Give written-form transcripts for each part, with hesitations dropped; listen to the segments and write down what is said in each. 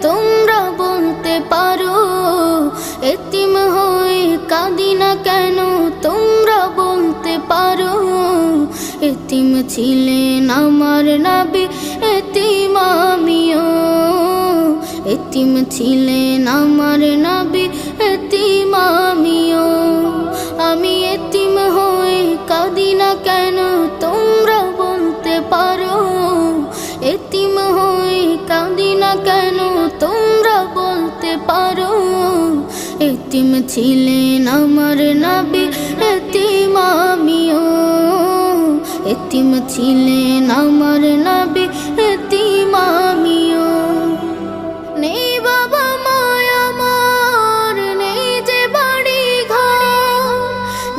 তোমরা বলতে পারো, এতিম হয়ে কাঁদি না কেন তোমরা বলতে পারো। এতিম ছিলেন আমার নবী, এতিম আমিও। এতিম ছিলেন আমার নবী, এতিম আমিও। আমি এতিম হয়ে কাঁদি না কেন তোমরা বলতে পারো। এতিম হয়ে কাঁদি না কেন তোমরা বলতে পারো। এতিম ছিলেন আমার নবী, এতিম আমিও। এতিম ছিলেন আমার নবী, এতিম আমিও। নেই বাবা মায় আমার, নেই যে বাড়ি ঘর।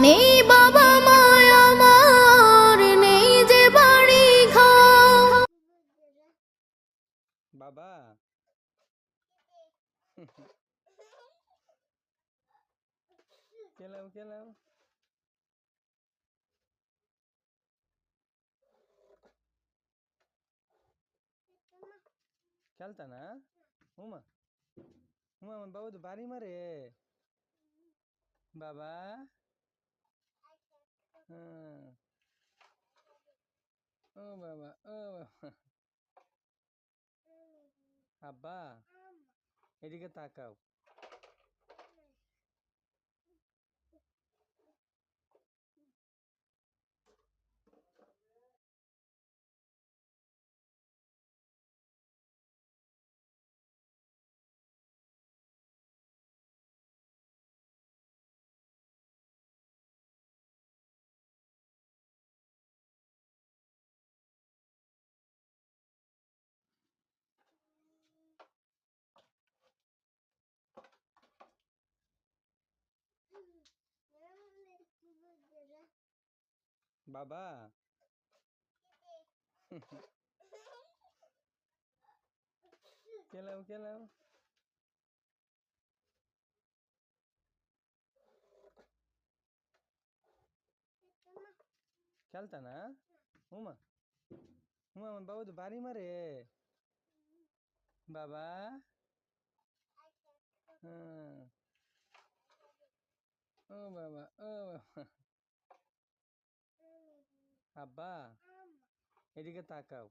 নেই বাবা মায় আমার, নেই যে বাড়ি ঘর। বাবা কেলাও কেলাও খেলতা না উমা উমা আমার বাবু তো বাড়ি মারে বাবা। হ্যাঁ ও বাবা ও বাবা। আব্বা এদিকে তাকাও। বাবা কেলাও কেলাও খেলতা না উমা উমা আমার বাবু তো বাড়ি মারে বাবা। হ্যাঁ ও বাবা ও বাবা। আব্বা এদিকে তাকাও।